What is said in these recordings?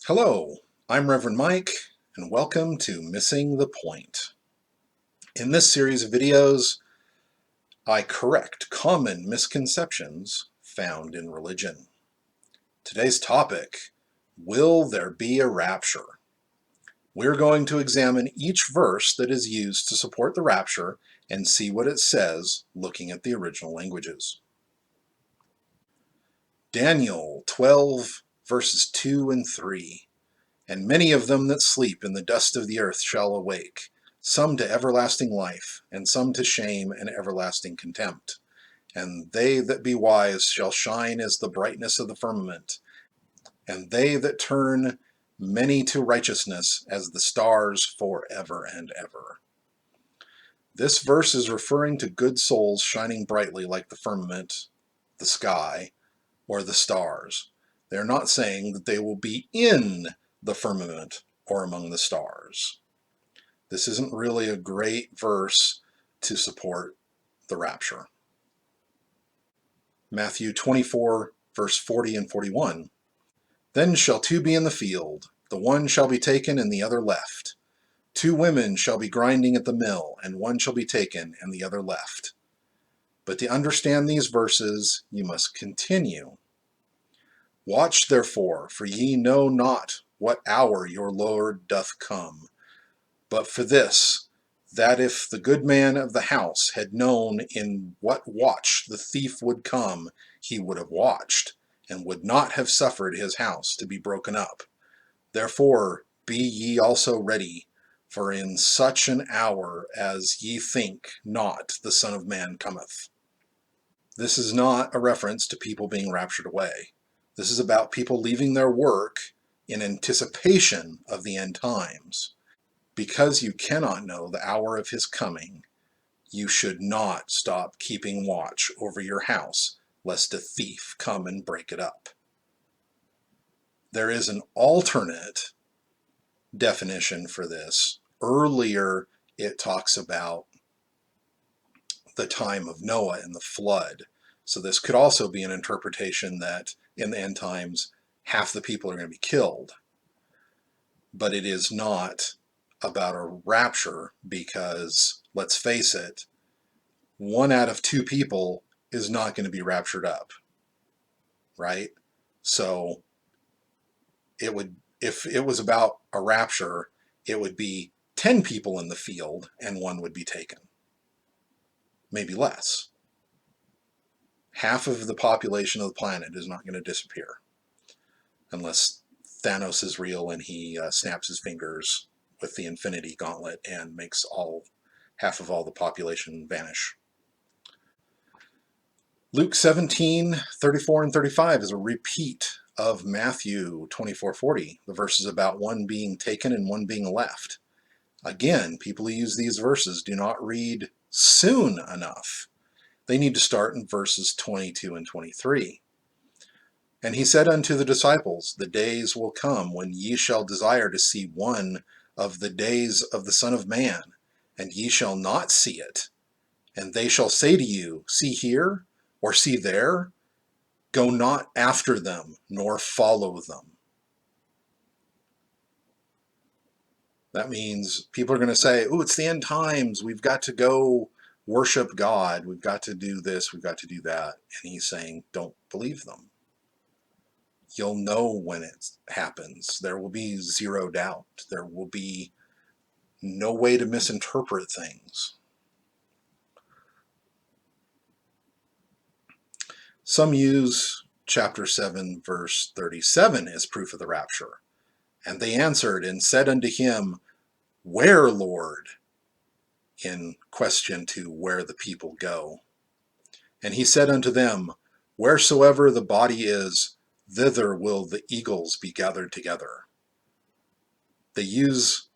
Hello, I'm Reverend Mike, and welcome to Missing the Point. In this series of videos, I correct common misconceptions found in religion. Today's topic, will there be a rapture? We're going to examine each verse that is used to support the rapture and see what it says looking at the original languages. Daniel 12, verses 2 and 3. And many of them that sleep in the dust of the earth shall awake, some to everlasting life, and some to shame and everlasting contempt. And they that be wise shall shine as the brightness of the firmament, and they that turn many to righteousness as the stars forever and ever. This verse is referring to good souls shining brightly like the firmament, the sky, or the stars. They're not saying that they will be in the firmament or among the stars. This isn't really a great verse to support the rapture. Matthew 24, verse 40 and 41. Then shall two be in the field, the one shall be taken and the other left. Two women shall be grinding at the mill, and one shall be taken and the other left. But to understand these verses, you must continue. Watch therefore, for ye know not what hour your Lord doth come. But for this, that if the good man of the house had known in what watch the thief would come, he would have watched, and would not have suffered his house to be broken up. Therefore be ye also ready, for in such an hour as ye think not the Son of Man cometh. This is not a reference to people being raptured away. This is about people leaving their work in anticipation of the end times. Because you cannot know the hour of his coming, you should not stop keeping watch over your house, lest a thief come and break it up. There is an alternate definition for this. Earlier, it talks about the time of Noah and the flood. So this could also be an interpretation that in the end times, half the people are going to be killed. But it is not about a rapture because, let's face it, 1 out of 2 people is not going to be raptured up, right? So it would, if it was about a rapture, it would be 10 people in the field and 1 would be taken. Maybe less. Half of the population of the planet is not going to disappear unless Thanos is real and he snaps his fingers with the Infinity Gauntlet and makes half of all the population vanish. Luke 17, 34 and 35 is a repeat of Matthew 24:40. The verse is about 1 being taken and 1 being left. Again, people who use these verses do not read soon enough. They need to start in verses 22 and 23. And he said unto the disciples, the days will come when ye shall desire to see one of the days of the Son of Man, and ye shall not see it. And they shall say to you, see here, or see there. Go not after them, nor follow them. That means people are going to say, oh, it's the end times. We've got to go worship God. We've got to do this. We've got to do that. And he's saying, don't believe them. You'll know when it happens. There will be zero doubt. There will be no way to misinterpret things. Some use chapter 7, verse 37 as proof of the rapture. And they answered and said unto him, where, Lord? In question to where the people go. And he said unto them, wheresoever the body is, thither will the eagles be gathered together. They use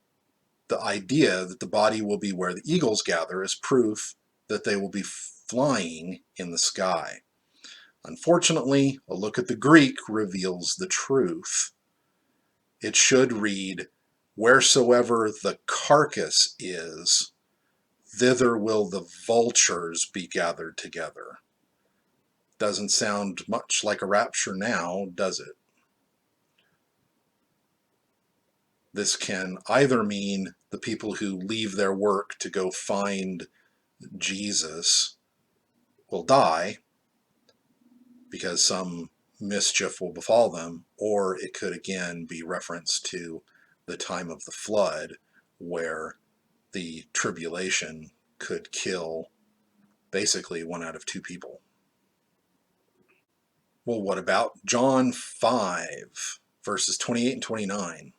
the idea that the body will be where the eagles gather as proof that they will be flying in the sky. Unfortunately, a look at the Greek reveals the truth. It should read, wheresoever the carcass is, thither will the vultures be gathered together. Doesn't sound much like a rapture now, does it? This can either mean the people who leave their work to go find Jesus will die because some mischief will befall them, or it could again be reference to the time of the flood where the tribulation could kill basically 1 out of 2 people. Well, what about John 5, verses 28 and 29?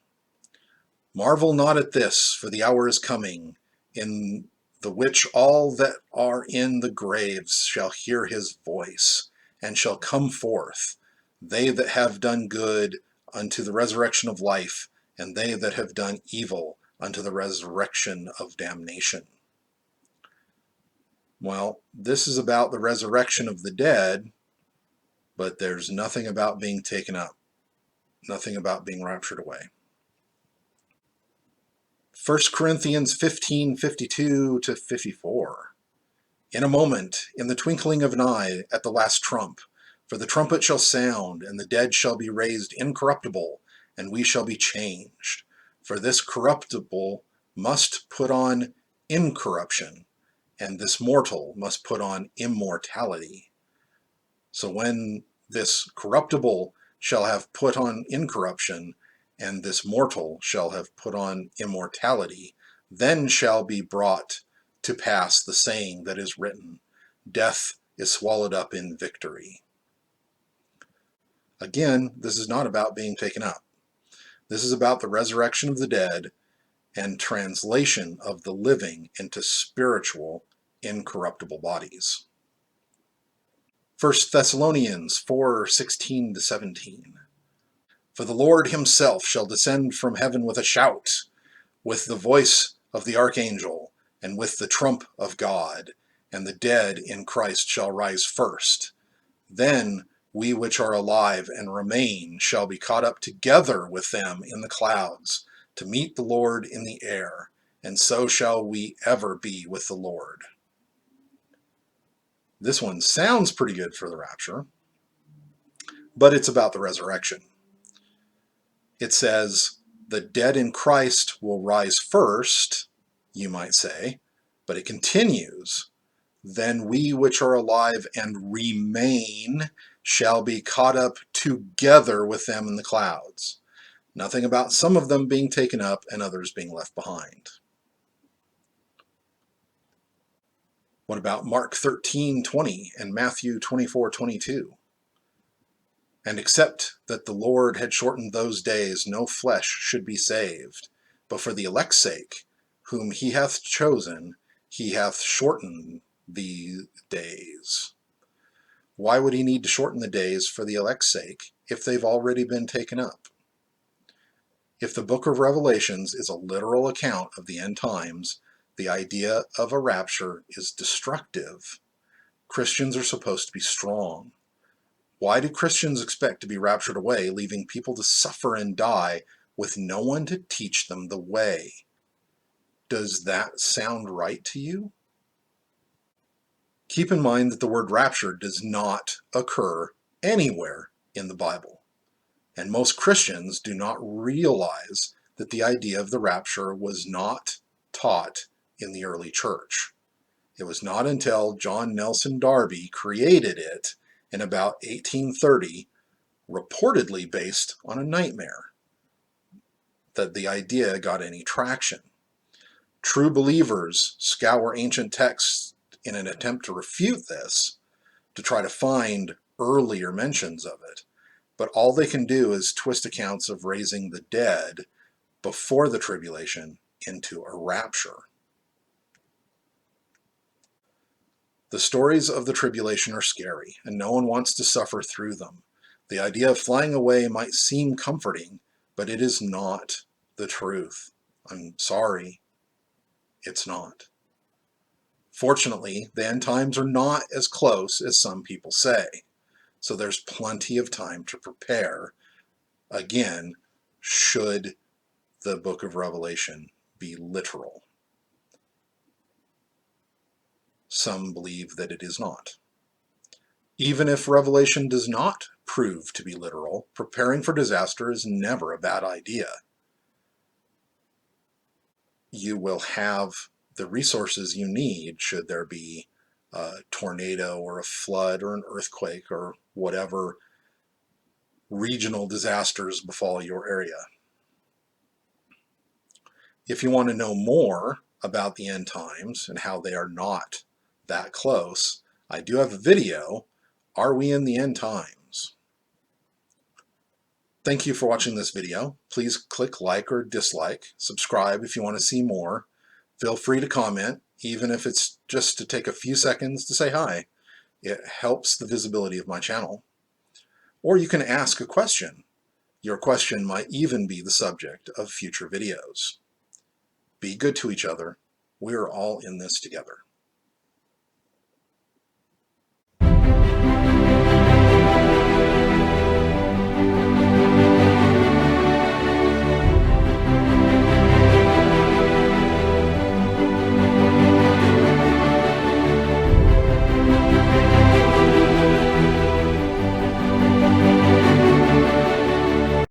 Marvel not at this, for the hour is coming, in the which all that are in the graves shall hear his voice, and shall come forth, they that have done good unto the resurrection of life, and they that have done evil unto the resurrection of damnation. Well, this is about the resurrection of the dead, but there's nothing about being taken up, nothing about being raptured away. 1 Corinthians 15:52-54. In a moment, in the twinkling of an eye, at the last trump, for the trumpet shall sound, and the dead shall be raised incorruptible, and we shall be changed. For this corruptible must put on incorruption, and this mortal must put on immortality. So when this corruptible shall have put on incorruption, and this mortal shall have put on immortality, then shall be brought to pass the saying that is written, death is swallowed up in victory. Again, this is not about being taken up. This is about the resurrection of the dead and translation of the living into spiritual, incorruptible bodies. 1 Thessalonians 4:16-17. For the Lord himself shall descend from heaven with a shout, with the voice of the archangel, and with the trump of God, and the dead in Christ shall rise first. Then we which are alive and remain shall be caught up together with them in the clouds, to meet the Lord in the air, and so shall we ever be with the Lord. This one sounds pretty good for the rapture, but it's about the resurrection. It says, the dead in Christ will rise first, you might say, but it continues, then we which are alive and remain shall be caught up together with them in the clouds. Nothing about some of them being taken up and others being left behind. What about Mark 13:20 and Matthew 24:22? And except that the Lord had shortened those days, no flesh should be saved. But for the elect's sake, whom he hath chosen, he hath shortened the days. Why would he need to shorten the days for the elect's sake if they've already been taken up? If the book of Revelations is a literal account of the end times, the idea of a rapture is destructive. Christians are supposed to be strong. Why do Christians expect to be raptured away, leaving people to suffer and die with no one to teach them the way? Does that sound right to you? Keep in mind that the word rapture does not occur anywhere in the Bible, and most Christians do not realize that the idea of the rapture was not taught in the early church. It was not until John Nelson Darby created it in about 1830, reportedly based on a nightmare, that the idea got any traction. True believers scour ancient texts in an attempt to refute this, to try to find earlier mentions of it, but all they can do is twist accounts of raising the dead before the tribulation into a rapture. The stories of the tribulation are scary, and no one wants to suffer through them. The idea of flying away might seem comforting, but it is not the truth. I'm sorry, it's not. Fortunately, the end times are not as close as some people say, so there's plenty of time to prepare. Again, should the book of Revelation be literal? Some believe that it is not. Even if Revelation does not prove to be literal, preparing for disaster is never a bad idea. you will have the resources you need should there be a tornado or a flood or an earthquake or whatever regional disasters befall your area. If you want to know more about the end times and how they are not that close, I do have a video, Are We in the End Times? Thank you for watching this video. Please click like or dislike, subscribe if you want to see more. Feel free to comment, even if it's just to take a few seconds to say hi. It helps the visibility of my channel. Or you can ask a question. Your question might even be the subject of future videos. Be good to each other. We're all in this together.